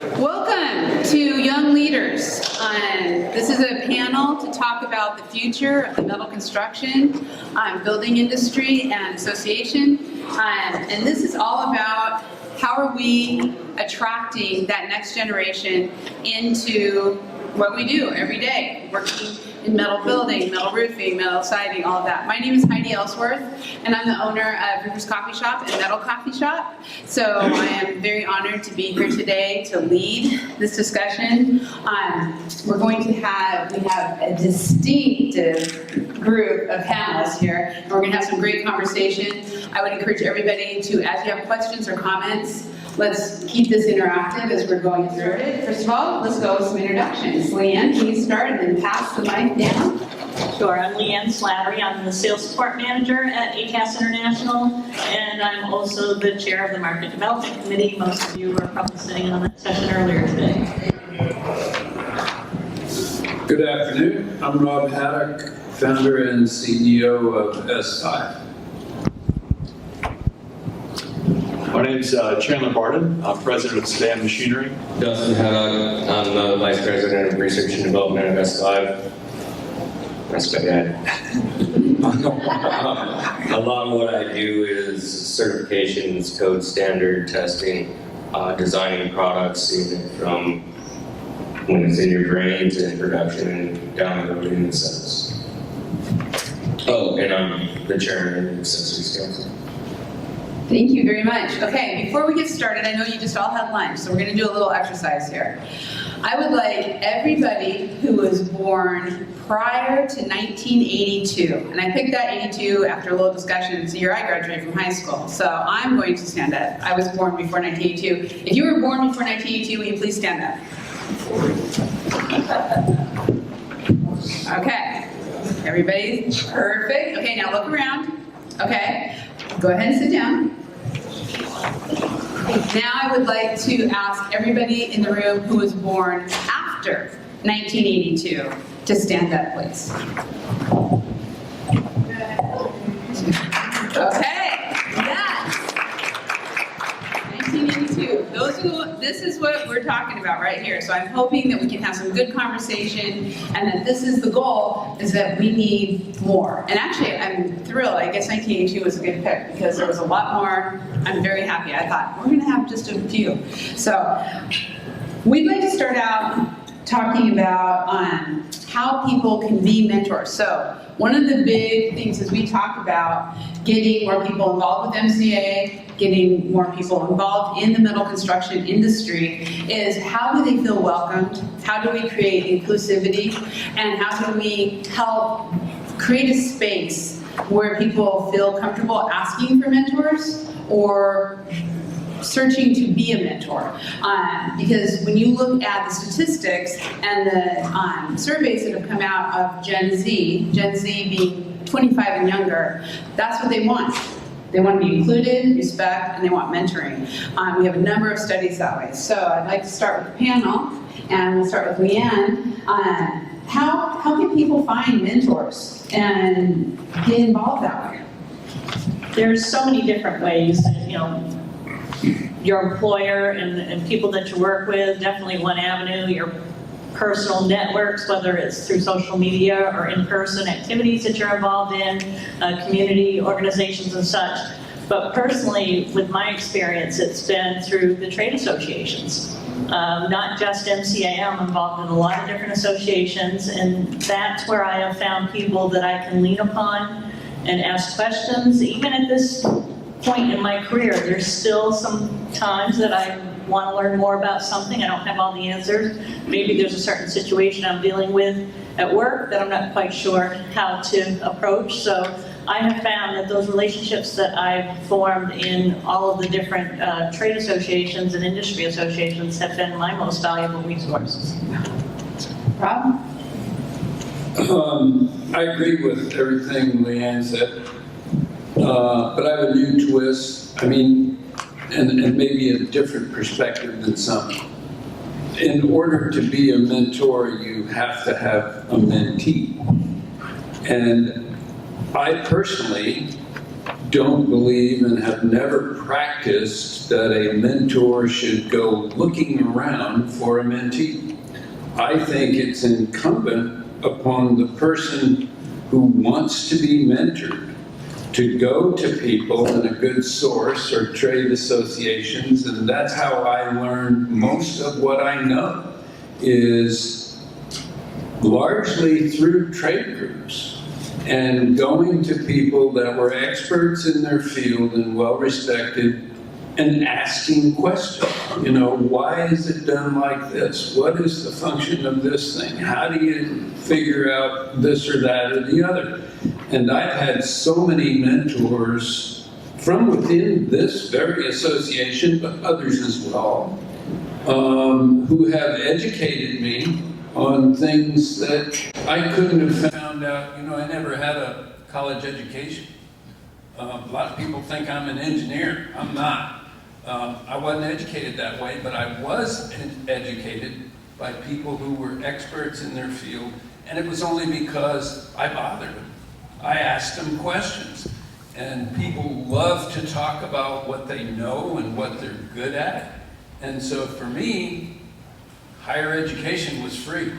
Welcome to Young Leaders. This is a panel to talk about the future of the metal construction, building industry and association. And this is all about how are we attracting that next generation into what we do every day, working in metal building, metal roofing, metal siding, all of that. My name is Heidi Ellsworth, and I'm the owner of Rivers Coffee Shop and Metal Coffee Shop. So I am very honored to be here today to lead this discussion. We have a distinctive group of panelists here, and we're going to have some great conversation. I would encourage everybody to, as you have questions or comments, let's keep this interactive as we're going through it. First of all, let's go with some introductions. Leanne, can you start and then pass the mic down? Sure, I'm Leanne Slattery. I'm the Sales Support Manager at ACAS International, and I'm also the Chair of the Market Development Committee. Most of you were probably sitting on that session earlier today. Good afternoon. I'm Rob Haddock, founder and CEO of S5. My name's Chandler Barden. I'm president of Sedan Machinery. Dustin Haddock. I'm the vice president of research and development at S5. That's my dad. A lot of what I do is certifications, code standard testing, designing products, even from when it's in your brain to production and down the road in the sales. Oh, and I'm the chairman of the Accessories Council. Thank you very much. Okay, before we get started, I know you just all had lunch, so we're going to do a little exercise here. I would like everybody who was born prior to 1982, and I picked that 82 after a little discussion. It's the year I graduated from high school, so I'm going to stand up. I was born before 1982. If you were born before 1982, will you please stand up? Okay, everybody's perfect. Okay, now look around. Okay, go ahead and sit down. Now I would like to ask everybody in the room who was born after 1982 to stand up, please. Okay, yes. 1982. This is what we're talking about right here. So I'm hoping that we can have some good conversation, and that this is the goal, is that we need more. And actually, I'm thrilled. I guess 1982 was a good pick because there was a lot more. I'm very happy. I thought, we're going to have just a few. So we'd like to start out talking about how people can be mentors. So one of the big things is we talk about getting more people involved with MCA, getting more people involved in the metal construction industry, is how do they feel welcomed? How do we create inclusivity? And how do we help create a space where people feel comfortable asking for mentors or searching to be a mentor? Because when you look at the statistics and the surveys that have come out of Gen Z being 25 and younger, that's what they want. They want to be included, respect, and they want mentoring. We have a number of studies that way. So I'd like to start with the panel, and we'll start with Leanne. How can people find mentors and get involved that way? There's so many different ways. Your employer and people that you work with, definitely one avenue. Your personal networks, whether it's through social media or in-person activities that you're involved in, community organizations and such. But personally, with my experience, it's been through the trade associations. Not just MCA, I'm involved in a lot of different associations, and that's where I have found people that I can lean upon and ask questions. Even at this point in my career, there's still some times that I want to learn more about something. I don't have all the answers. Maybe there's a certain situation I'm dealing with at work that I'm not quite sure how to approach. So I have found that those relationships that I've formed in all of the different trade associations and industry associations have been my most valuable resources. Rob? I agree with everything Leanne said, but I have a new twist. And maybe a different perspective than some. In order to be a mentor, you have to have a mentee. And I personally don't believe and have never practiced that a mentor should go looking around for a mentee. I think it's incumbent upon the person who wants to be mentored to go to people in a good source or trade associations, and that's how I learned most of what I know, is largely through trade groups and going to people that were experts in their field and well-respected and asking questions. You know, why is it done like this? What is the function of this thing? How do you figure out this or that or the other? And I've had so many mentors from within this very association, but others as well, who have educated me on things that I couldn't have found out. You know, I never had a college education. A lot of people think I'm an engineer. I'm not. I wasn't educated that way, but I was educated by people who were experts in their field, and it was only because I bothered them. I asked them questions, and people love to talk about what they know and what they're good at. And so for me, higher education was free.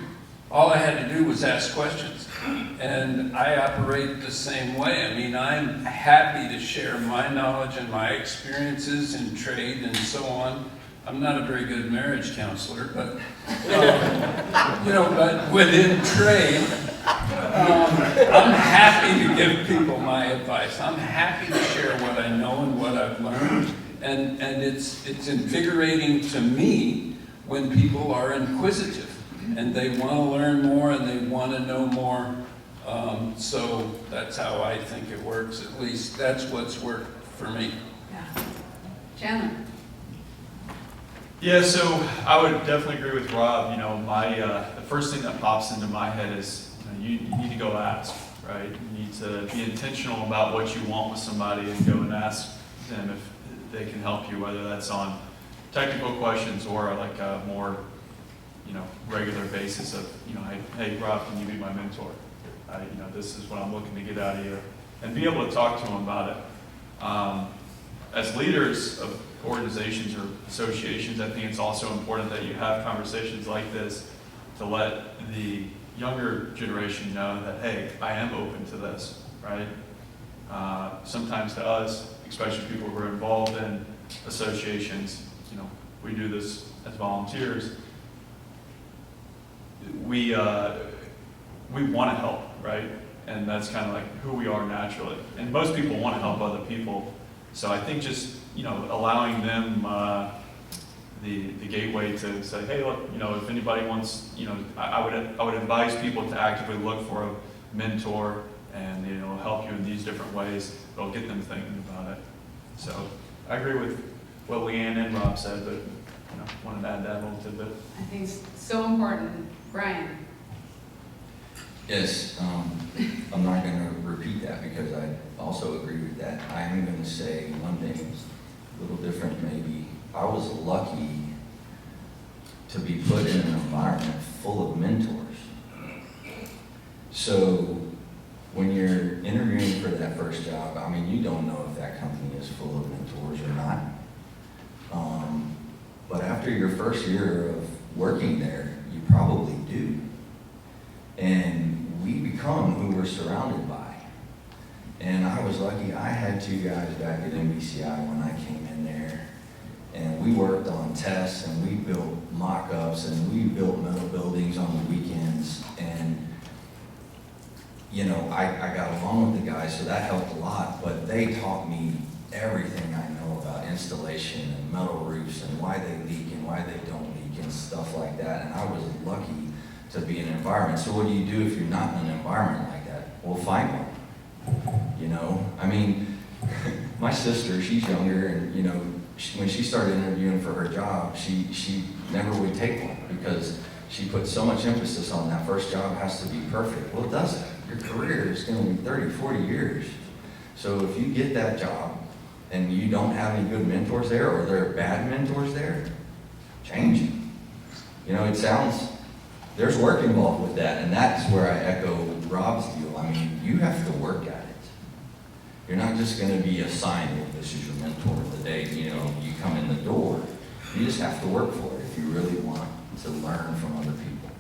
All I had to do was ask questions. And I operate the same way. I mean, I'm happy to share my knowledge and my experiences in trade and so on. I'm not a very good marriage counselor, but, you know, but within trade, I'm happy to give people my advice. I'm happy to share what I know and what I've learned. And it's invigorating to me when people are inquisitive and they want to learn more and they want to know more. So that's how I think it works. At least that's what's worked for me. Yeah. Chandler. Yeah, so I would definitely agree with Rob. You know, the first thing that pops into my head is, you need to go ask, right? You need to be intentional about what you want with somebody and go and ask them if they can help you, whether that's on technical questions or like a more, regular basis of, hey, Rob, can you be my mentor? This is what I'm looking to get out of you, and be able to talk to them about it. As leaders of organizations or associations, I think it's also important that you have conversations like this to let the younger generation know that, hey, I am open to this, right? Sometimes to us, especially people who are involved in associations, we do this as volunteers. We want to help, right? And that's kind of like who we are naturally. And most people want to help other people. So I think just, allowing them the gateway to say, hey, look, if anybody wants, I would advise people to actively look for a mentor and, help you in these different ways. It'll get them thinking about it. So I agree with what Leanne and Rob said, but, wanted to add that little tidbit. I think it's so important. Brian. Yes, I'm not going to repeat that because I also agree with that. I am going to say one thing, a little different maybe. I was lucky to be put in an environment full of mentors. So when you're interviewing for that first job, you don't know if that company is full of mentors or not. But after your first year of working there, you probably do. And we become who we're surrounded by. And I was lucky. I had two guys back at MCA when I came in there. And we worked on tests, and we built mock-ups, and we built metal buildings on the weekends. And, I got along with the guys, so that helped a lot. But they taught me everything I know about installation and metal roofs and why they leak and why they don't leak and stuff like that. And I was lucky to be in an environment. So what do you do if you're not in an environment like that? Well, find one. My sister, she's younger, and when she started interviewing for her job, she never would take one because she put so much emphasis on that first job has to be perfect. Well, it doesn't. Your career is going to be 30, 40 years. So if you get that job and you don't have any good mentors there, or there are bad mentors there, change it. There's work involved with that, and that's where I echo Rob's deal. You have to work at it. You're not just gonna be assigned, well, this is your mentor the day, you come in the door. You just have to work for it if you really want to learn from other people.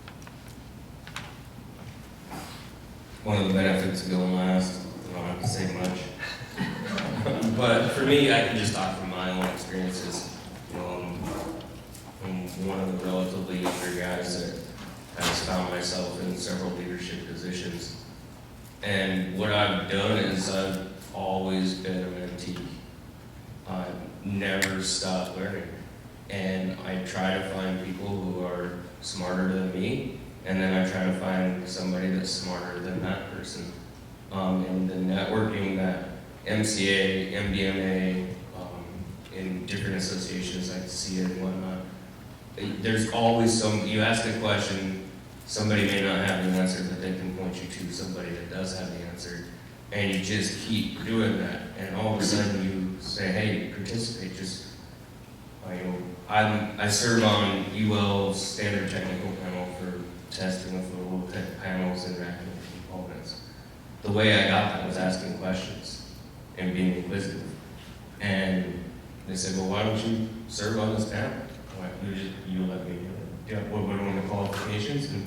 One of the benefits of going last, I don't have to say much. But for me, I can just talk from my own experiences. I'm one of the relatively younger guys that has found myself in several leadership positions. And what I've done is I've always been a mentee. I've never stopped learning. And I try to find people who are smarter than me, and then I try to find somebody that's smarter than that person. And the networking that MCA, MBMA, in different associations like CA and whatnot, there's always you ask a question, somebody may not have the answer, but they can point you to somebody that does have the answer. And you just keep doing that. And all of a sudden you say, hey, participate. I serve on UL's standard technical panel for testing of little tech panels and racking components. The way I got that was asking questions and being inquisitive. And they said, well, why don't you serve on this panel? You let me do it. What are the qualifications? And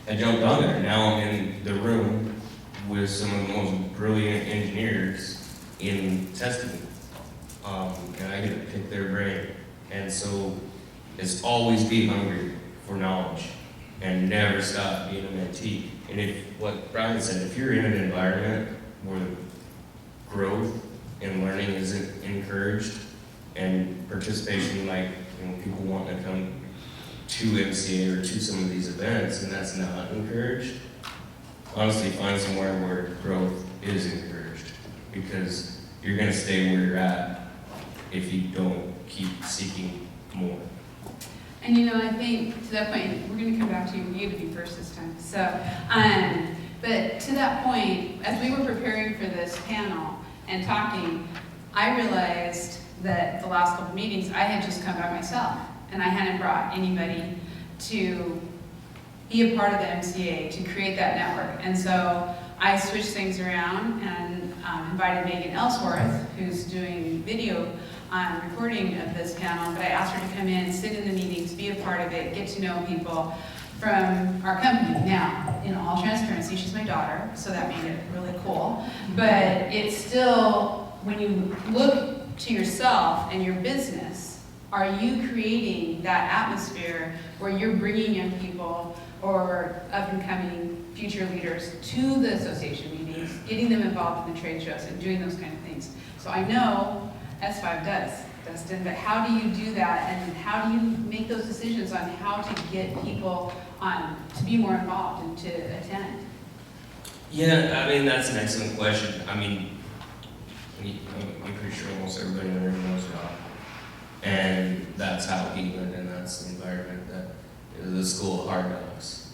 I jumped on there. Now I'm in the room with some of the most brilliant engineers in testing. And I get to pick their brain. And so it's always be hungry for knowledge and never stop being a mentee. And if, what Brian said, if you're in an environment where growth and learning isn't encouraged and participation, like people want to come to MCA or to some of these events and that's not encouraged, honestly find somewhere where growth is encouraged, because you're going to stay where you're at if you don't keep seeking more. And I think to that point, we're going to come back to you. You to be first this time. So, but to that point, as we were preparing for this panel and talking, I realized that the last couple meetings I had just come by myself, and I hadn't brought anybody to be a part of the MCA, to create that network. And so I switched things around and invited Megan Ellsworth, who's doing video recording of this panel, but I asked her to come in, sit in the meetings, be a part of it, get to know people from our company. Now, in all transparency, she's my daughter, so that made it really cool. But it's still, when you look to yourself and your business, are you creating that atmosphere where you're bringing young people or up-and-coming future leaders to the association meetings, getting them involved in the trade shows and doing those kind of things? So I know S5 does, Dustin, but how do you do that, and how do you make those decisions on how to get people to be more involved and to attend? Yeah, I mean, that's an excellent question. I mean, I'm pretty sure almost everybody in the room knows God. And that's how he went, and that's the environment that is the school of hard knocks.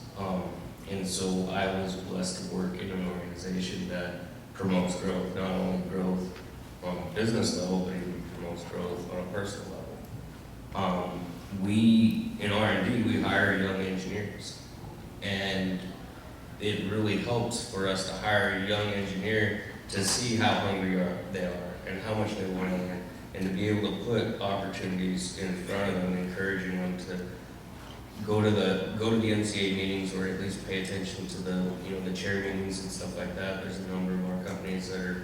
And so I was blessed to work in an organization that promotes growth, not only growth on a business level, but even promotes growth on a personal level. We, in R&D, we hire young engineers. And it really helps for us to hire a young engineer to see how hungry they are and how much they want to learn, and to be able to put opportunities in front of them, encouraging them to go to the MCA meetings, or at least pay attention to the chair meetings and stuff like that. There's a number of our companies that are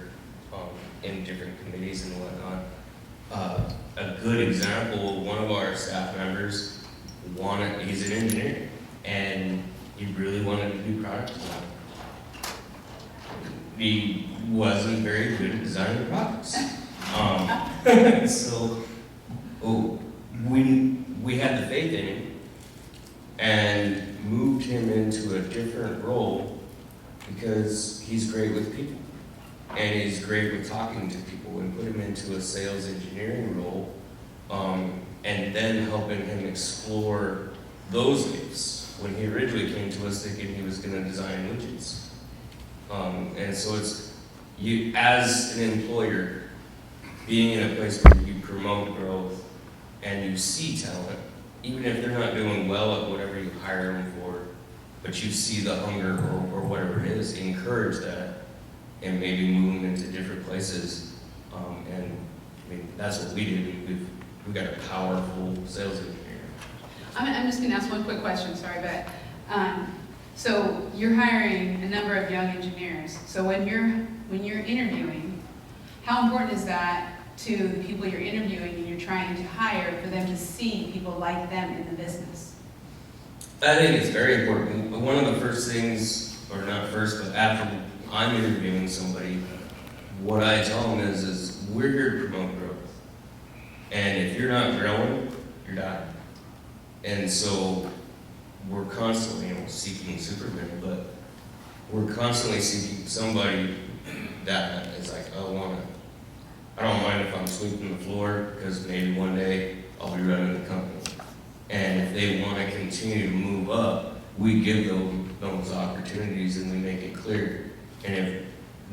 in different committees and whatnot. A good example, one of our staff members he's an engineer, and he really wanted to do product design. He wasn't very good at designing products. So we had the faith in him and moved him into a different role, because he's great with people and he's great with talking to people, and put him into a sales engineering role, and then helping him explore those gifts when he originally came to us thinking he was going to design widgets. And so it's you as an employer being in a place where you promote growth and you see talent, even if they're not doing well at whatever you hire them for, but you see the hunger or whatever it is, encourage that and maybe move them into different places. And I mean, that's what we do. We've got a powerful sales engineer. I'm just gonna ask one quick question, sorry, but, so you're hiring a number of young engineers. So when you're interviewing, how important is that to the people you're interviewing and you're trying to hire for them to see people like them in the business? I think it's very important. One of the first things, or not first, but after I'm interviewing somebody, what I tell them is we're here to promote growth. And if you're not growing, you're dying. And so we're constantly, seeking Superman, but we're constantly seeking somebody that is like, I don't mind if I'm sweeping the floor, because maybe one day I'll be running the company. And if they want to continue to move up, we give them those opportunities and we make it clear. And if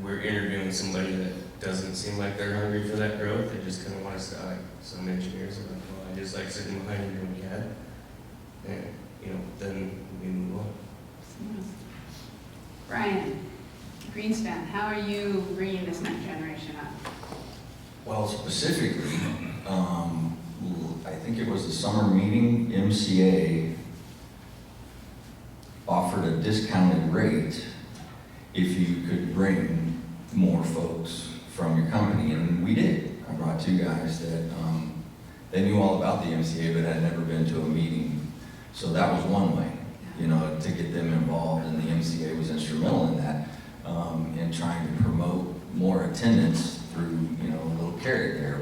we're interviewing somebody that doesn't seem like they're hungry for that growth, they just kind of want us to, like some engineers are like, well, I just like sitting behind you doing CAD. And, then we move on. Brian, Greenspan, how are you bringing this next generation up? Well, specifically, I think it was the summer meeting, MCA offered a discounted rate if you could bring more folks from your company, and we did. I brought 2 guys that they knew all about the MCA but had never been to a meeting, so that was one way, to get them involved, and the MCA was instrumental in that, in trying to promote more attendance through, a little carrot there, a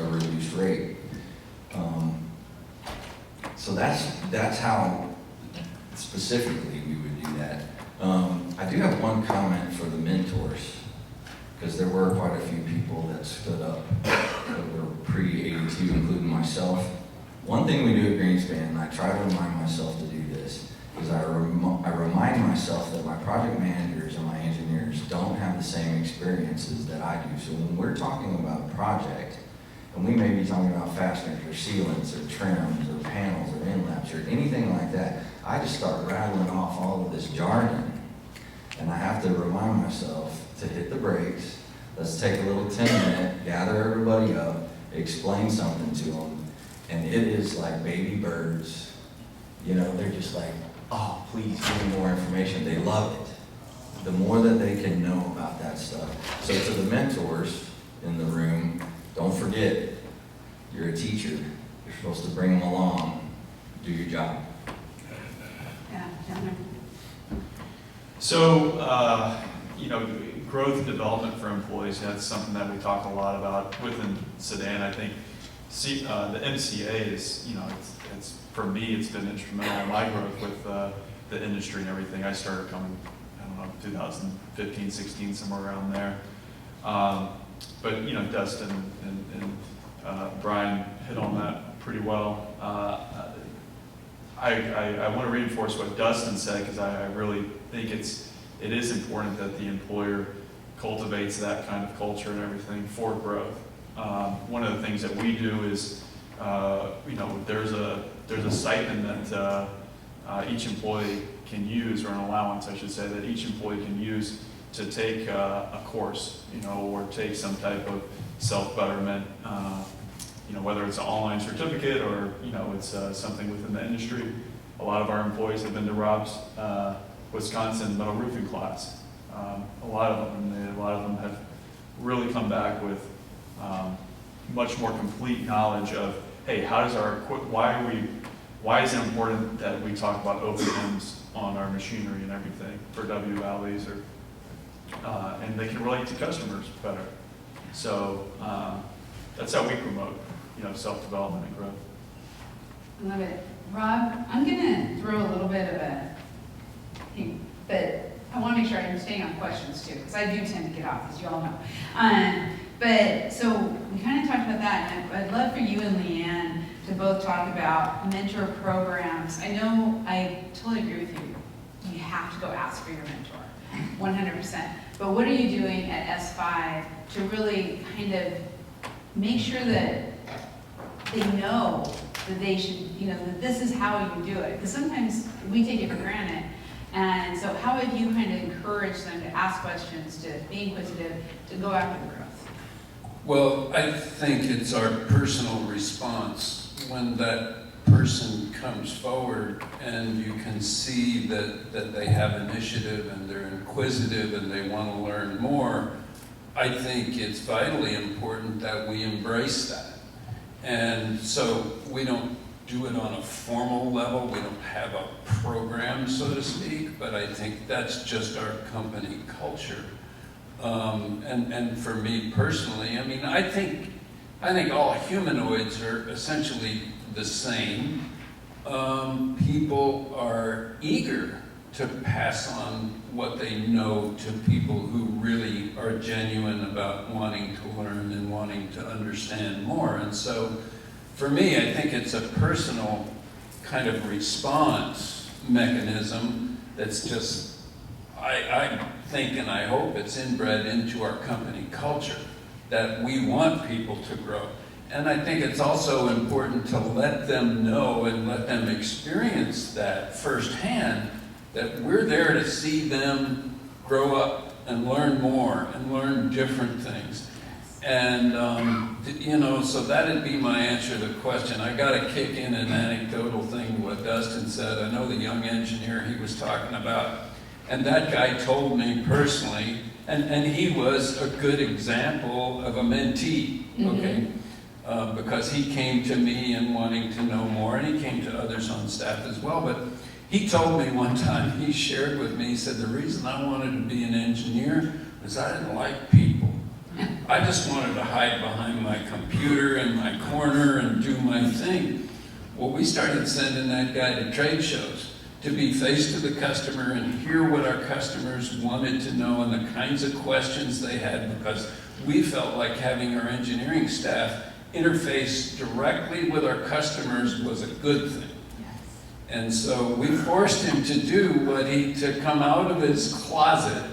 reduced rate. So that's how specifically we would do that. I do have one comment for the mentors, because there were quite a few people that stood up that were pre-82, including myself. One thing we do at Greenspan, and I try to remind myself to do this, is I remind myself that my project managers and my engineers don't have the same experiences that I do. So when we're talking about a project, and we may be talking about fasteners or sealants or trims or panels or inlets or anything like that, I just start rattling off all of this jargon. And I have to remind myself to hit the brakes. Let's take a little 10-minute, gather everybody up, explain something to them. And it is like baby birds. They're just like, oh, please give me more information. They love it. The more that they can know about that stuff. So to the mentors in the room, don't forget, you're a teacher. You're supposed to bring them along. Do your job. Yeah, gentlemen. So, growth and development for employees, that's something that we talk a lot about within Sedan. I think the MCA is, it's for me, it's been instrumental in my growth with the industry and everything. I started coming, 2015, 16, somewhere around there. But, Dustin and Brian hit on that pretty well. I want to reinforce what Dustin said, because I really think it is important that the employer cultivates that kind of culture and everything for growth. One of the things that we do is, there's a stipend that each employee can use, or an allowance, I should say, that each employee can use to take a course, or take some type of self-betterment, whether it's an online certificate or, it's something within the industry. A lot of our employees have been to Rob's Wisconsin metal roofing class. A lot of them have really come back with much more complete knowledge of, hey, why is it important that we talk about open ends on our machinery and everything for W-valleys, and they can relate to customers better. So that's how we promote, self-development and growth. I love it. Rob, I'm gonna throw a little bit of a thing, but I wanna make sure I'm staying on questions too, because I do tend to get off, as you all know. But so we kind of talked about that, and I'd love for you and Leanne to both talk about mentor programs. I know I totally agree with you. You have to go ask for your mentor, 100%. But what are you doing at S5 to really kind of make sure that they know that they should, that this is how you do it? Because sometimes we take it for granted, And so how have you kind of encouraged them to ask questions, to be inquisitive, to go after the growth? Well, I think it's our personal response when that person comes forward and you can see that they have initiative and they're inquisitive and they want to learn more. I think it's vitally important that we embrace that. And so we don't do it on a formal level, we don't have a program, so to speak, but I think that's just our company culture. And for me personally, I mean, I think all humanoids are essentially the same. People are eager to pass on what they know to people who really are genuine about wanting to learn and wanting to understand more. And so for me, I think it's a personal kind of response mechanism that's just, I think and I hope it's inbred into our company culture, that we want people to grow. And I think it's also important to let them know and let them experience that firsthand, that we're there to see them grow up and learn more and learn different things. And, you know, so that'd be my answer to the question. I got to kick in an anecdotal thing, what Dustin said. I know the young engineer he was talking about, and that guy told me personally, and he was a good example of a mentee, okay? Because he came to me and wanting to know more, and he came to others on staff as well. But he told me one time, he shared with me, he said, the reason I wanted to be an engineer was I didn't like people. I just wanted to hide behind my computer in my corner and do my thing. Well, we started sending that guy to trade shows to be face to the customer and hear what our customers wanted to know and the kinds of questions they had, because we felt like having our engineering staff interface directly with our customers was a good thing. And so we forced him to come out of his closet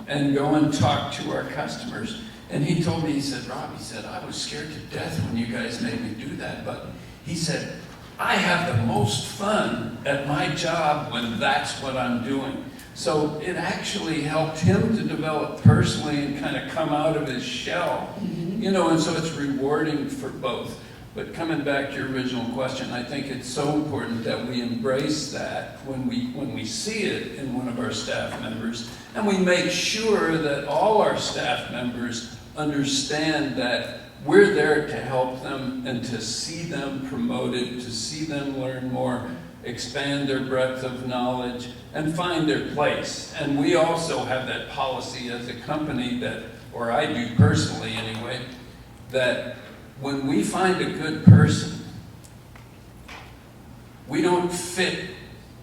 and go and talk to our customers. And he told me, he said, Rob, he said, I was scared to death when you guys made me do that. But he said, I have the most fun at my job when that's what I'm doing. So it actually helped him to develop personally and kind of come out of his shell. You know, and so it's rewarding for both. But coming back to your original question, I think it's so important that we embrace that when we see it in one of our staff members, and we make sure that all our staff members understand that we're there to help them and to see them promoted, to see them learn more, expand their breadth of knowledge, and find their place. And we also have that policy as a company that, or I do personally anyway, that when we find a good person, we don't fit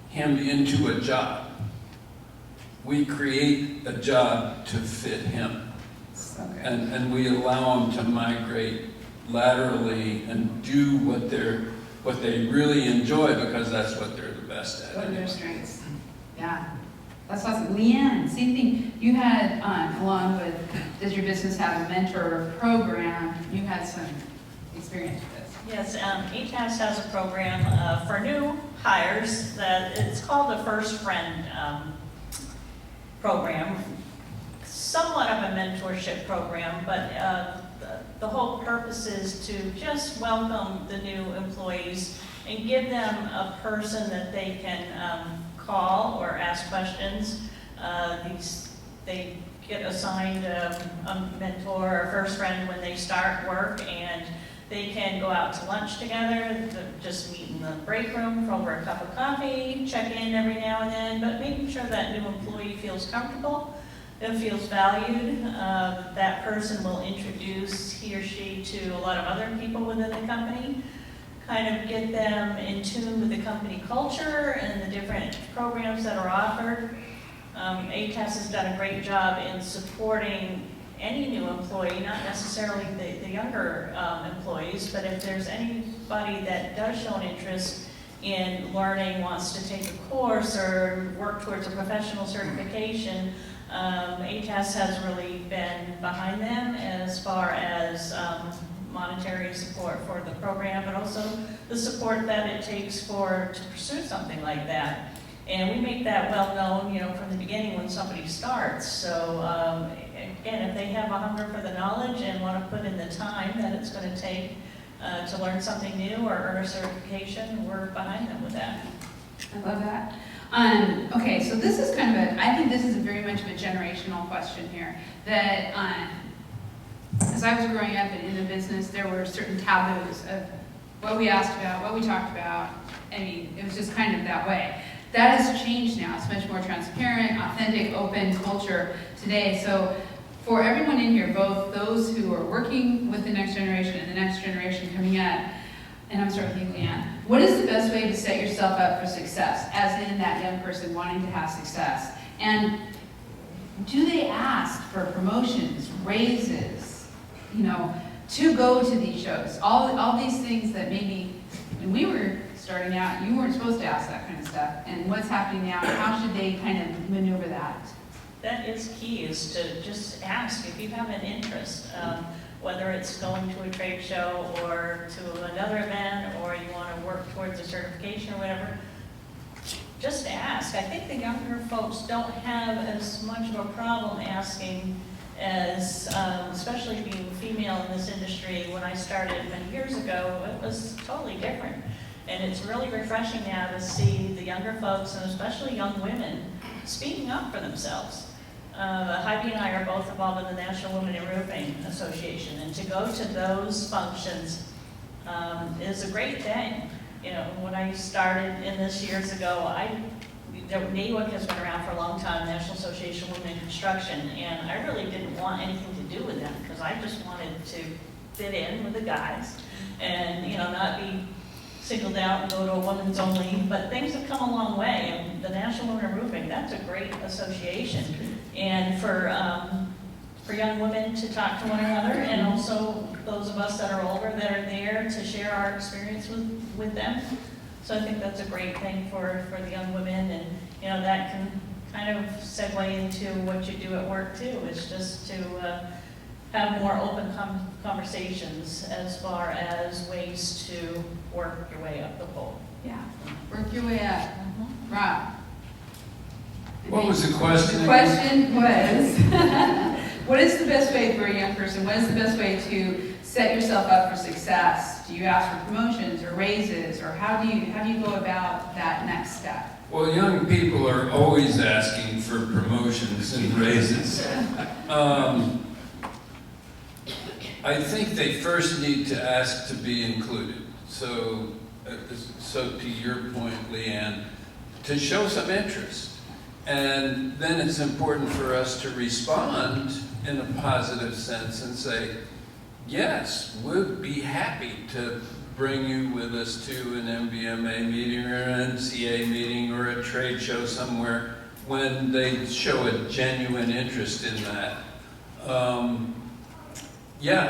him into a job. We create a job to fit him. Okay. And we allow them to migrate laterally and do what they really enjoy, because that's what they're the best at. What are their strengths? Yeah, that's awesome. Leanne, same thing. You had, along with, does your business have a mentor program? You had some experience with this. Yes, ATAS has a program for new hires that it's called the First Friend program. Somewhat of a mentorship program, but the whole purpose is to just welcome the new employees and give them a person that they can call or ask questions. They get assigned a mentor or first friend when they start work, and they can go out to lunch together, just meet in the break room for over a cup of coffee, check in every now and then, but making sure that new employee feels comfortable and feels valued. That person will introduce he or she to a lot of other people within the company, kind of get them in tune with the company culture and the different programs that are offered. ATAS has done a great job in supporting any new employee, not necessarily the younger employees, but if there's anybody that does show an interest in learning, wants to take a course or work towards a professional certification, ATAS has really been behind them as far as monetary support for the program, but also the support that it takes to pursue something like that. And we make that well known, from the beginning when somebody starts. So again, if they have a hunger for the knowledge and want to put in the time that it's going to take to learn something new or earn a certification, we're behind them with that. I love that. Okay, so this is kind of I think this is very much of a generational question here. That as I was growing up and in the business, there were certain taboos of what we asked about, what we talked about. I mean, it was just kind of that way. That has changed now. It's much more transparent, authentic, open culture today. So for everyone in here, both those who are working with the next generation and the next generation coming up, and I'm starting with you, Leanne, what is the best way to set yourself up for success, as in that young person wanting to have success? And do they ask for promotions, raises, to go to these shows? All these things that maybe when we were starting out, you weren't supposed to ask that kind of stuff. And what's happening now, how should they kind of maneuver that? That is key, is to just ask if you have an interest, whether it's going to a trade show or to another event, or you want to work towards a certification or whatever. Just ask. I think the younger folks don't have as much of a problem asking as, especially being female in this industry. When I started many years ago, it was totally different. And it's really refreshing now to see the younger folks, and especially young women, speaking up for themselves. Heidi and I are both involved in the National Women in Roofing Association, and to go to those functions is a great thing. When I started in this years ago, NAWIC has been around for a long time, National Association of Women in Construction, and I really didn't want anything to do with them because I just wanted to fit in with the guys and not be singled out and go to a women's only, but things have come a long way. And the National Women in Roofing, that's a great association. And for young women to talk to one another, and also those of us that are older that are there to share our experience with them. So I think that's a great thing for the young women, and that can kind of segue into what you do at work too. It's just to have more open conversations as far as ways to work your way up the pole. Yeah, work your way up. Rob? What was the question? The question was, what is the best way for a young person? What is the best way to set yourself up for success? Do you ask for promotions or raises, or how do you go about that next step? Well, young people are always asking for promotions and raises. I think they first need to ask to be included. So to your point, Leanne, to show some interest. And then it's important for us to respond in a positive sense and say, yes, we'd be happy to bring you with us to an MBMA meeting or an MCA meeting or a trade show somewhere when they show a genuine interest in that.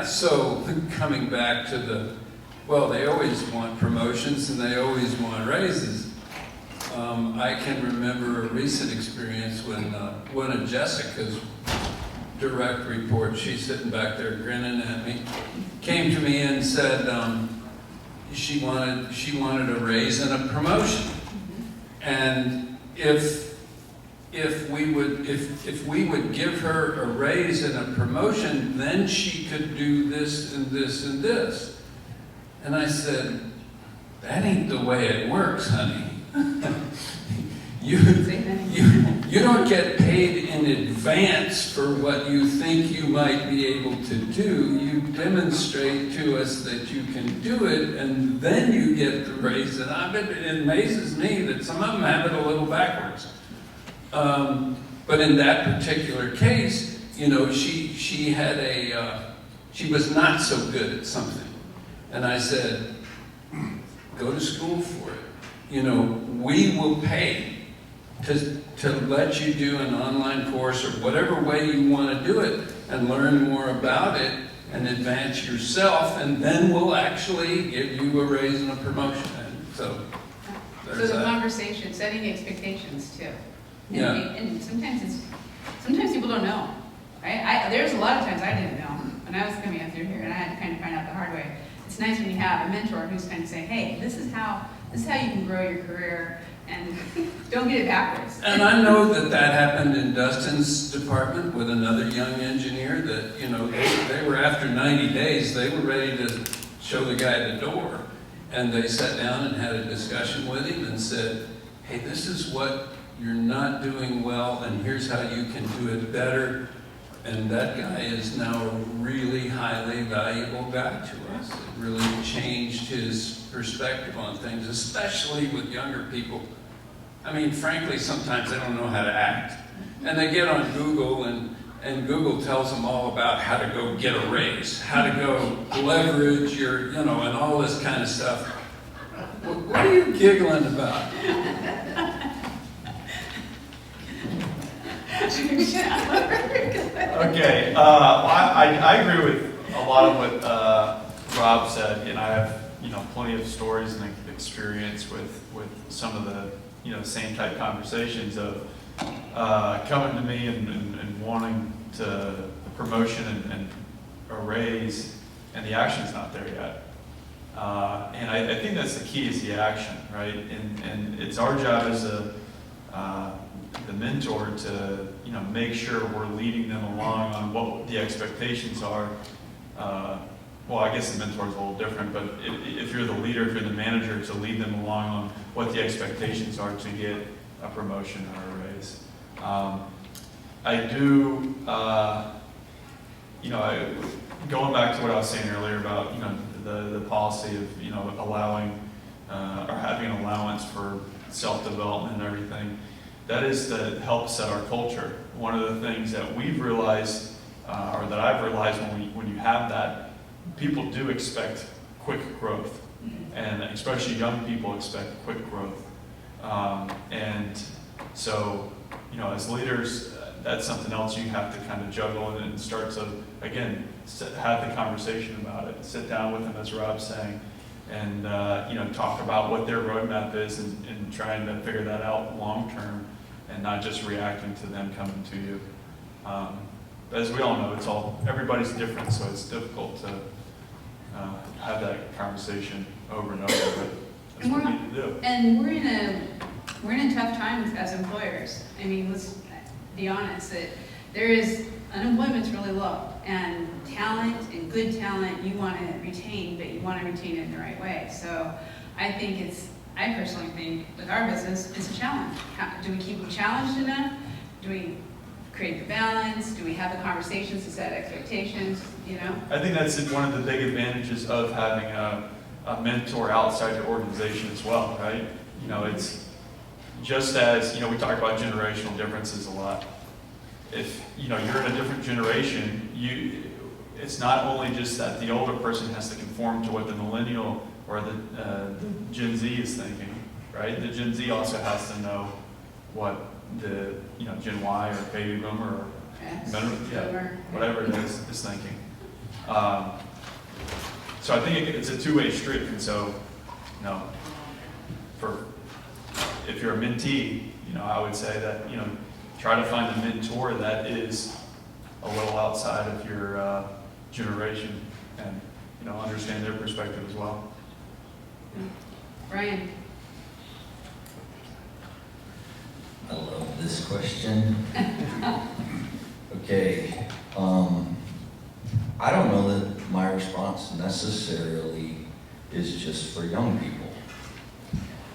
So coming back to they always want promotions and they always want raises. I can remember a recent experience when one of Jessica's direct reports, she's sitting back there grinning at me, came to me and said she wanted a raise and a promotion. And if we would give her a raise and a promotion, then she could do this and this and this. And I said, that ain't the way it works, honey. You don't get paid in advance for what you think you might be able to do. You demonstrate to us that you can do it, and then you get the raise. And it amazes me that some of them have it a little backwards. But in that particular case, she had she was not so good at something. And I said, go to school for it. We will pay to let you do an online course or whatever way you want to do it and learn more about it and advance yourself, and then we'll actually give you a raise and a promotion. And so there's the that. conversation, setting expectations too. Yeah. And sometimes people don't know, right? There's a lot of times I didn't know when I was coming up through here, and I had to kind of find out the hard way. It's nice when you have a mentor who's kind of saying, hey, this is how you can grow your career, and Don't get it backwards. And I know that that happened in Dustin's department with another young engineer that, you know, they were after 90 days, they were ready to show the guy the door. And they sat down and had a discussion with him and said, hey, this is what you're not doing well, and here's how you can do it better. And that guy is now a really highly valuable guy to us. It really changed his perspective on things, especially with younger people. I mean, frankly, sometimes they don't know how to act. And they get on Google, and Google tells them all about how to go get a raise, how to go leverage your, you know, and all this kind of stuff. What are you giggling about? Okay, I agree with a lot of what Rob said, and I have, you know, plenty of stories and experience with some of the, you know, same type conversations of coming to me and wanting to a promotion and a raise, and the action's not there yet. And I think that's the key, is the action, right? And it's our job as the mentor to, you know, make sure we're leading them along on what the expectations are. Well, I guess the mentor is a little different, but if you're the leader, if you're the manager, to lead them along on what the expectations are to get a promotion or a raise. I do, you know, going back to what I was saying earlier about, you know, the policy of, you know, allowing or having an allowance for self-development and everything, that is to help set our culture. One of the things that we've realized, or that I've realized when you have that, people do expect quick growth, and especially young people expect quick growth. And so, you know, as leaders, that's something else you have to kind of juggle and start to, again, have the conversation about it. Sit down with them, as Rob's saying, and you know, talk about what their roadmap is, and trying to figure that out long term, and not just reacting to them coming to you. As we all know, everybody's different, so it's difficult to have that conversation over and over, but that's what we need to do. And we're in tough times as employers. I mean, let's be honest, that unemployment's really low, and talent and good talent you want to retain, but you want to retain it in the right way. So I personally think with our business, it's a challenge. Do we keep them challenged enough? Do we create the balance? Do we have the conversations to set expectations, you know? I think that's one of the big advantages of having a mentor outside your organization as well, right? You know, it's just as, you know, we talk about generational differences a lot. If, you know, you're in a different generation, it's not only just that the older person has to conform to what the millennial or the Gen Z is thinking, right? The Gen Z also has to know what the, you know, Gen Y or baby boomer or whatever it is thinking. So I think it's a two-way street, and so, you know, if you're a mentee, you know, I would say that, you know, try to find a mentor that is a little outside of your generation, and, you know, understand their perspective as well. Brian? I love this question. Okay, I don't know that my response necessarily is just for young people.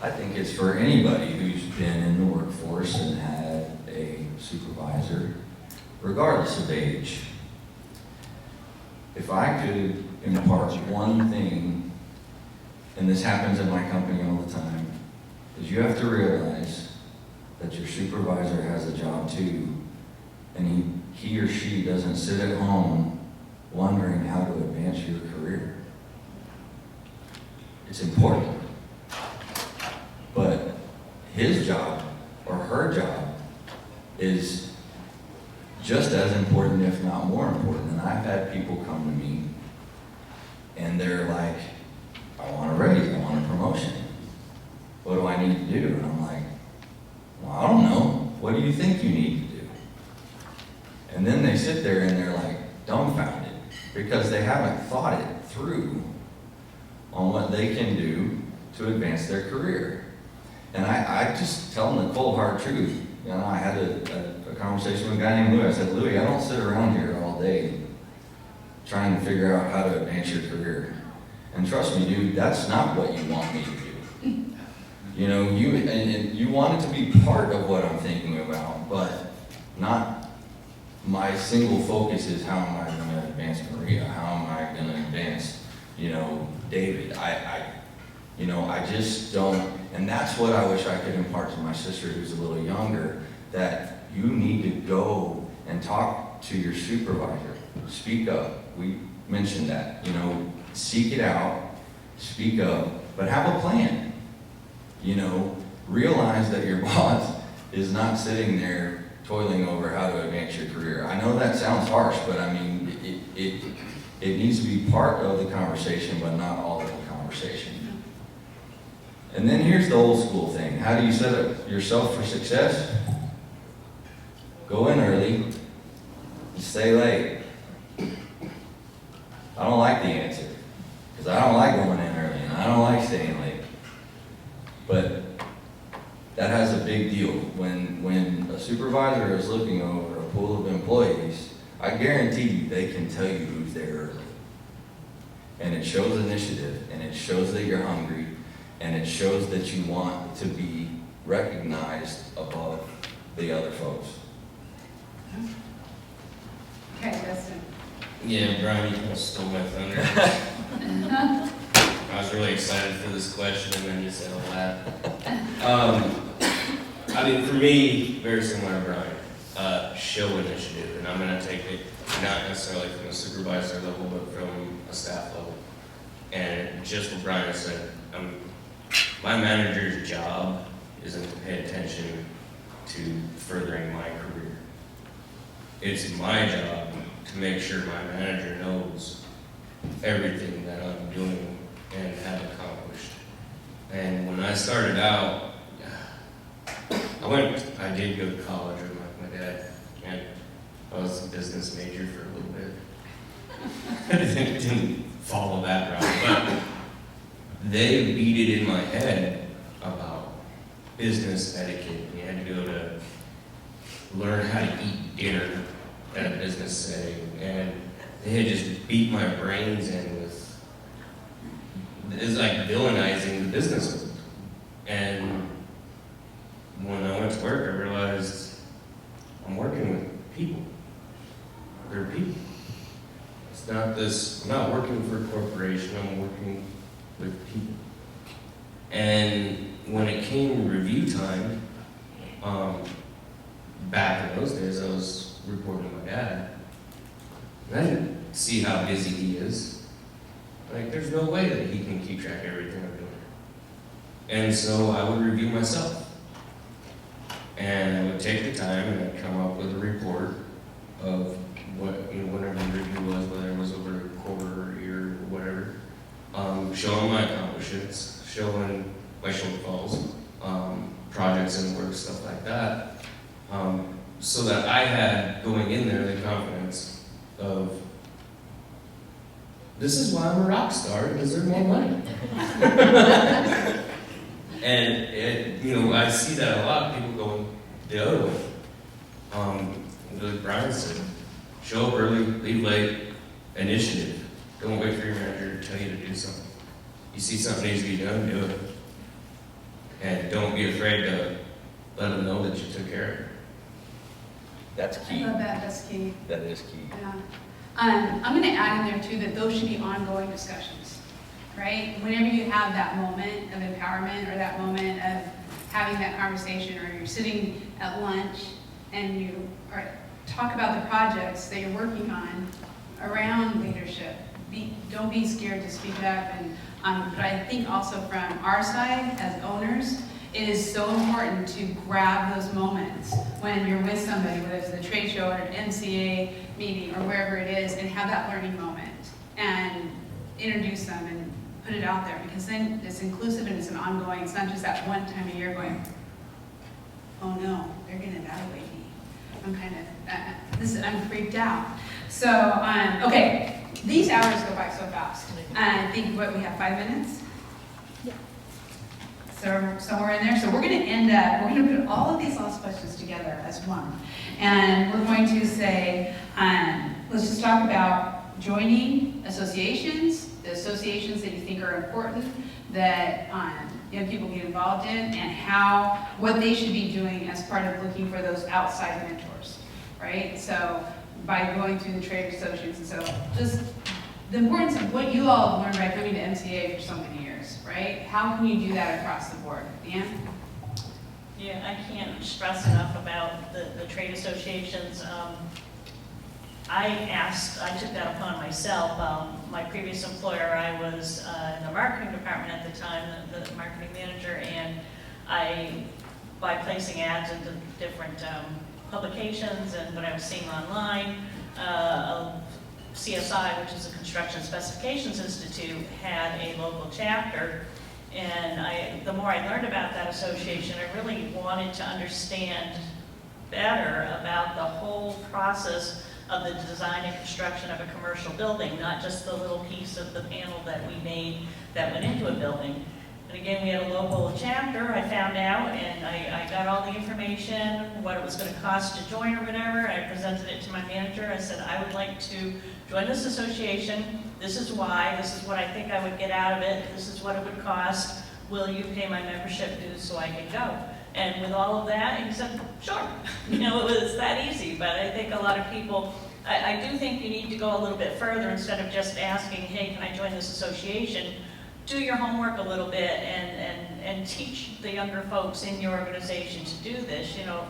I think it's for anybody who's been in the workforce and had a supervisor, regardless of age. If I could impart one thing, and this happens in my company all the time, is you have to realize that your supervisor has a job too, and he or she doesn't sit at home wondering how to advance your career. It's important. But his job or her job is just as important, if not more important. And I've had people come to me and they're like, I want a raise, I want a promotion. What do I need to do? And I'm like, well, I don't know. What do you think you need to do? And then they sit there and they're like dumbfounded because they haven't thought it through on what they can do to advance their career. And I just tell them the cold hard truth. You know, I had a conversation with a guy named Louis. I said, Louis, I don't sit around here all day trying to figure out how to advance your career. And trust me, dude, that's not what you want me to do. You know, you want it to be part of what I'm thinking about, but not my single focus is how am I going to advance Maria? How am I going to advance, you know, David? I just don't, and that's what I wish I could impart to my sister who's a little younger, that you need to go and talk to your supervisor. Speak up. We mentioned that, you know, seek it out, speak up, but have a plan. You know, realize that your boss is not sitting there toiling over how to advance your career. I know that sounds harsh, but I mean, it needs to be part of the conversation, but not all of the conversation. And then here's the old school thing. How do you set up yourself for success? Go in early and stay late. I don't like the answer, because I don't like going in early and I don't like staying late. But that has a big deal. When a supervisor is looking over a pool of employees, I guarantee you they can tell you who's there early. And it shows initiative, and it shows that you're hungry, and it shows that you want to be recognized above the other folks. Okay, Dustin. Yeah, Brian, you kind of stole my thunder. I was really excited for this question, and then you said a lot. I mean, for me, very similar to Brian, show initiative, and I'm going to take it not necessarily from a supervisor level, but from a staff level. And just what Brian said, my manager's job isn't to pay attention to furthering my career. It's my job to make sure my manager knows everything that I'm doing and have accomplished. And when I started out, I did go to college with my dad, and I was a business major for a little bit. I didn't follow that route, but they beat it in my head about business etiquette. You had to go to learn how to eat dinner at a business setting, and they had just beat my brains in with, it's like villainizing the business world. And when I went to work, I realized I'm working with people. They're people. It's not this, I'm not working for a corporation, I'm working with people. And when it came review time, back in those days, I was reporting to my dad. And I didn't see how busy he is. Like, there's no way that he can keep track of everything I'm doing. And so I would review myself. And I would take the time and I'd come up with a report of what, you know, whatever the review was, whether it was over a quarter or a year or whatever. Showing my accomplishments, showing my shortfalls, projects and work, stuff like that. So that I had, going in there, the confidence of, this is why I'm a rock star, because there's more money. And you know, I see that a lot, people going the other way. Like Brian said, show up early, leave late, initiative. Don't wait for your manager to tell you to do something. You see something needs to be done, do it. And don't be afraid to let them know that you took care of it. That's I key. love that, that's key. That is key. Yeah. I'm going to add in there too that those should be ongoing discussions, right? Whenever you have that moment of empowerment or that moment of having that conversation, or you're sitting at lunch and you talk about the projects that you're working on around leadership. Don't be scared to speak up. And but I think also from our side as owners, it is so important to grab those moments when you're with somebody, whether it's the trade show or an MCA meeting or wherever it is, and have that learning moment and introduce them and put it out there, because then it's inclusive and it's an ongoing, it's not just that one time a year going, oh no, they're gonna evaluate me. I'm kind of, I'm freaked out. So, okay, these hours go by so fast. I think, we have 5 minutes? Yeah. somewhere in there. So we're going to end up, we're going to put all of these last questions together as one. And we're going to say, let's just talk about joining associations, the associations that you think are important, that young people get involved in, and what they should be doing as part of looking for those outside mentors, right? So by going through the trade associations, and so just the importance of what you all have learned by coming to MCA for so many years, right? How can you do that across the board? Dan? Yeah, I can't stress enough about the trade associations. I took that upon myself. My previous employer, I was in the marketing department at the time, the marketing manager, and by placing ads into different publications and what I was seeing online, CSI, which is the Construction Specifications Institute, had a local chapter. And the more I learned about that association, I really wanted to understand better about the whole process of the design and construction of a commercial building, not just the little piece of the panel that we made that went into a building. And again, we had a local chapter, I found out, and I got all the information, what it was going to cost to join or whatever. I presented it to my manager. I said, I would like to join this association. This is why. This is what I think I would get out of it. This is what it would cost. Will you pay my membership dues so I can go? And with all of that, he said, sure. You know, it was that easy. But I think a lot of people, I do think you need to go a little bit further instead of just asking, hey, can I join this association? Do your homework a little bit and teach the younger folks in your organization to do this. You know,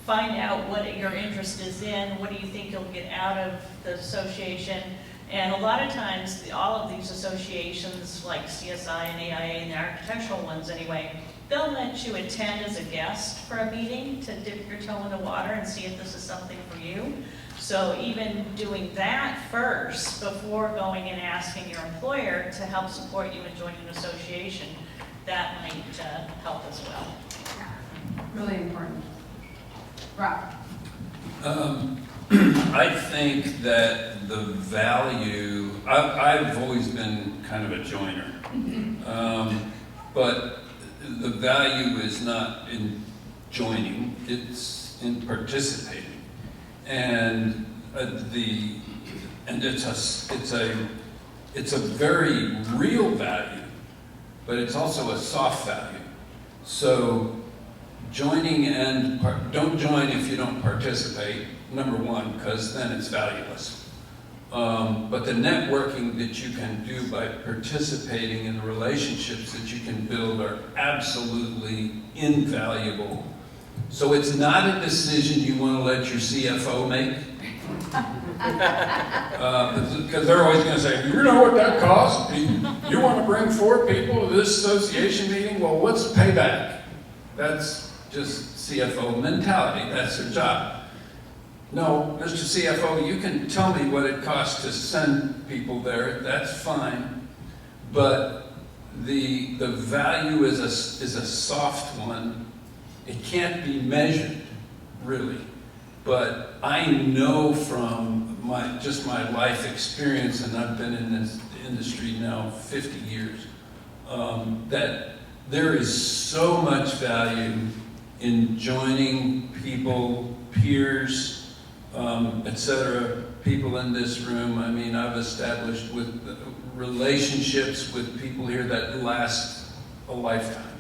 find out what your interest is in, what do you think you'll get out of the association. And a lot of times, all of these associations, like CSI and AIA and the architectural ones anyway, they'll let you attend as a guest for a meeting to dip your toe in the water and see if this is something for you. So even doing that first before going and asking your employer to help support you in joining an association, that might help as well. Really important. Rob? I think that the value, I've always been kind of a joiner, but the value is not in joining, it's in participating. And it's a very real value, but it's also a soft value. So joining and don't join if you don't participate, number one, because then it's valueless. But the networking that you can do by participating in the relationships that you can build are absolutely invaluable. So it's not a decision you want to let your CFO make. Because they're always going to say, you know what that costs? You want to bring 4 people to this association meeting? Well, what's the payback? That's just CFO mentality. That's their job. No, Mr. CFO, you can tell me what it costs to send people there. That's fine. But the value is a soft one. It can't be measured, really. But I know from my life experience, and I've been in this industry now 50 years, that there is so much value in joining people, peers, etc., people in this room. I mean, I've established relationships with people here that last a lifetime.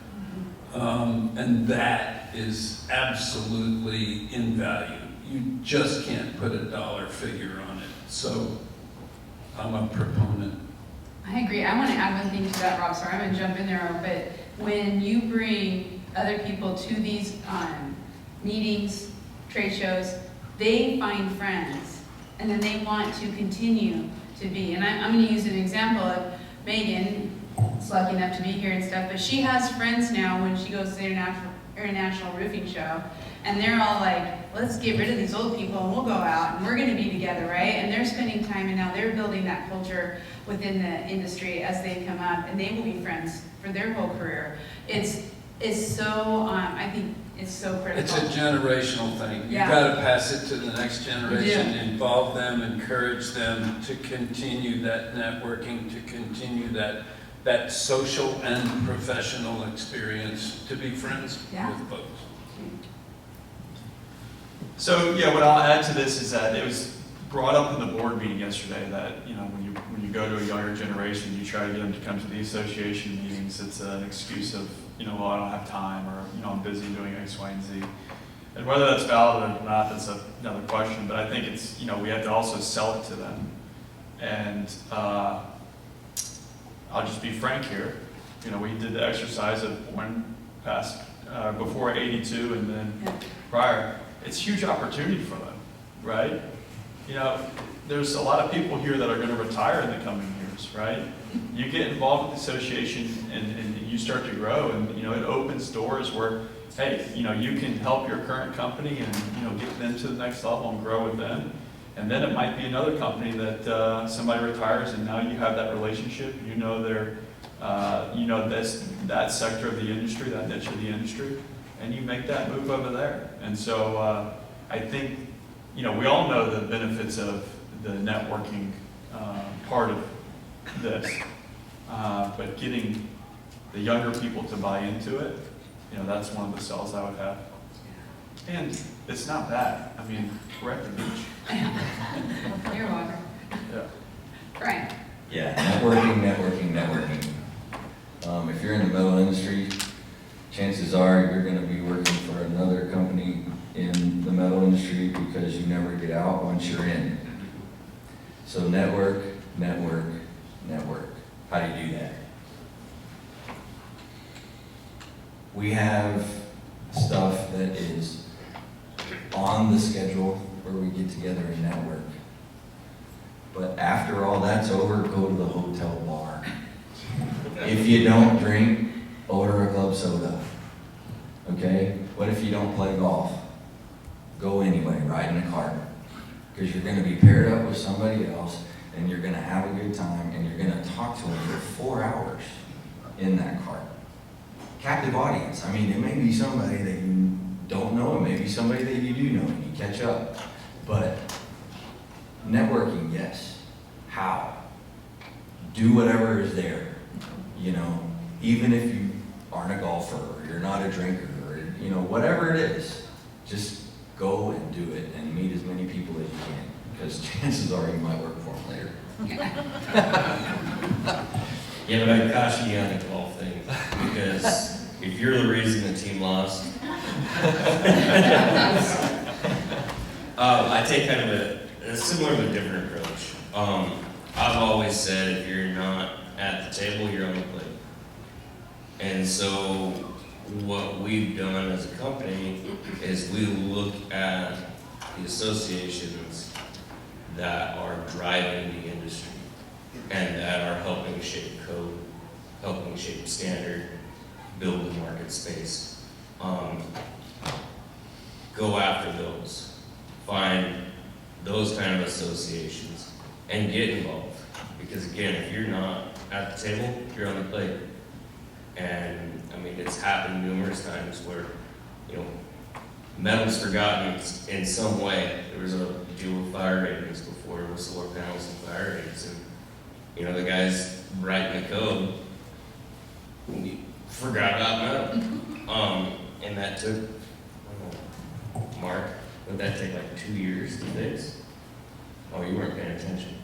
And that is absolutely invaluable. You just can't put a dollar figure on it. So I'm a proponent. I agree. I want to add one thing to that, Rob. Sorry, I'm going to jump in there. But when you bring other people to these meetings, trade shows, they find friends. And then they want to continue to be. And I'm going to use an example of Megan. Is lucky enough to be here and stuff, but she has friends now when she goes to the International Roofing Show, and they're all like, let's get rid of these old people and we'll go out and we're going to be together, right? And they're spending time, and now they're building that culture within the industry as they come up, and they will be friends for their whole career. It's so, I think it's so critical. It's a generational thing. You've got to pass it to the next generation, involve them, encourage them to continue that networking, to continue that that social and professional experience to be friends Yeah. with folks. So, yeah, what I'll add to this is that it was brought up in the board meeting yesterday that, you know, when you go to a younger generation, you try to get them to come to the association meetings. It's an excuse of, you know, well, I don't have time, or, you know, I'm busy doing X, Y, and Z. And whether that's valid or not, that's another question, but I think it's, you know, we have to also sell it to them. And I'll just be frank here. You know, we did the exercise of born past, before 82 and then prior. It's a huge opportunity for them, right? You know, there's a lot of people here that are going to retire in the coming years, right? You get involved with the association and you start to grow, and, you know, it opens doors where, hey, you know, you can help your current company and, you know, get them to the next level and grow with them. And then it might be another company that somebody retires, and now you have that relationship. You know their, you know that sector of the industry, that niche of the industry, and you make that move over there. And so I think, you know, we all know the benefits of the networking part of this, but getting the younger people to buy into it, you know, that's one of the sells I would have. And it's not bad. I mean, we're at the beach. You're welcome. Yeah. Frank? Yeah, networking. If you're in the metal industry, chances are you're going to be working for another company in the metal industry because you never get out once you're in. So network. How do you do that? We have stuff that is on the schedule where we get together and network. But after all that's over, go to the hotel bar. If you don't drink, order a club soda. Okay? What if you don't play golf? Go anyway, ride in a cart. Because you're going to be paired up with somebody else, and you're going to have a good time, and you're going to talk to them for 4 hours in that cart. Captive audience. I mean, it may be somebody that you don't know, it may be somebody that you do know, and you catch up. But networking, yes. How? Do whatever is there. You know, even if you aren't a golfer, or you're not a drinker, or, you know, whatever it is, just go and do it and meet as many people as you can, because chances are you might work for them later. Yeah, but I'd caution you on the golf thing, because if you're the reason the team lost, I take kind of a similar but different approach. I've always said if you're not at the table, you're on the plate. And so what we've done as a company is we look at the associations that are driving the industry and that are helping shape code, helping shape standard, build the market space. Go after those. Find those kind of associations and get involved. Because again, if you're not at the table, you're on the plate. And I mean, it's happened numerous times where, you know, metal's forgotten in some way. There was a deal with fire ratings before, with solar panels and fire ratings. And, you know, the guys writing the code, we forgot about metal. And that took, I don't know, Mark, would that take like 2 years to fix? Oh, you weren't paying attention.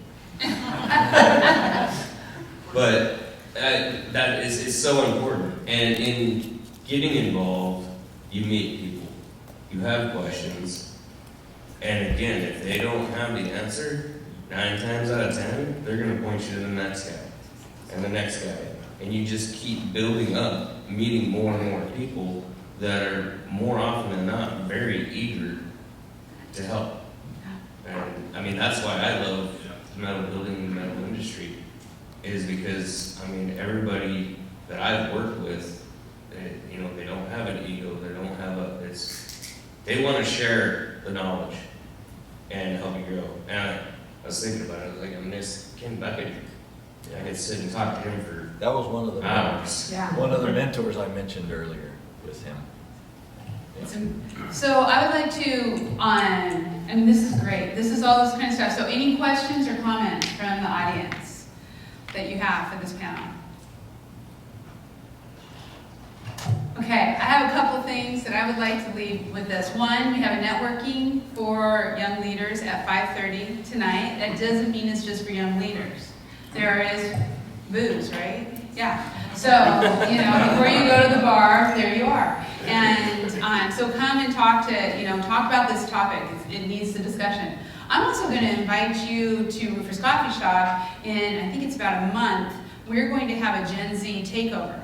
But that is so important. And in getting involved, you meet people, you have questions, and again, if they don't have the answer, 9 times out of 10, they're going to point you to the next guy, and the next guy. And you just keep building up, meeting more and more people that are more often than not very eager to help. And I mean, that's why I love metal building and the metal industry, is because, I mean, everybody that I've worked with, you know, they don't have an ego, they don't have they want to share the knowledge and help you grow. And I was thinking about it, I was like, I miss Ken Beckett. I could sit and talk to him for That was one of the hours. Yeah. one of the mentors I mentioned earlier with him. So I would like to, and this is great, this is all this kind of stuff. So any questions or comments from the audience that you have for this panel? Okay, I have a couple things that I would like to leave with this. One, we have a networking for young leaders at 5:30 tonight. That doesn't mean it's just for young leaders. There is booze, right? Yeah. So, before you go to the bar, there you are. And so come and talk about this topic. It needs the discussion. I'm also going to invite you to Roofer's Coffee Shop in, I think it's about a month. We're going to have a Gen Z takeover.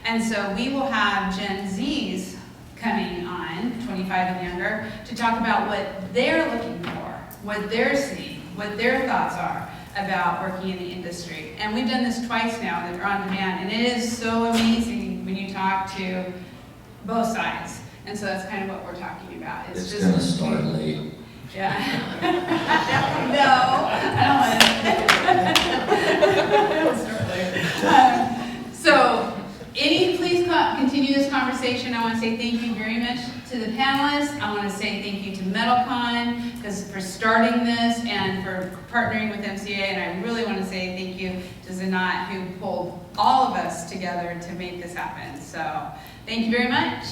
And so we will have Gen Zs coming on, 25 and younger, to talk about what they're looking for, what they're seeing, what their thoughts are about working in the industry. And we've done this twice now that they're on demand, and it is so amazing when you talk to both sides. And so that's kind of what we're talking about. It's gonna start late. Yeah. No, I don't want to. So, please continue this conversation. I want to say thank you very much to the panelists. I want to say thank you to MetalCon for starting this and for partnering with MCA. And I really want to say thank you to Zanat, who pulled all of us together to make this happen. So, thank you very much.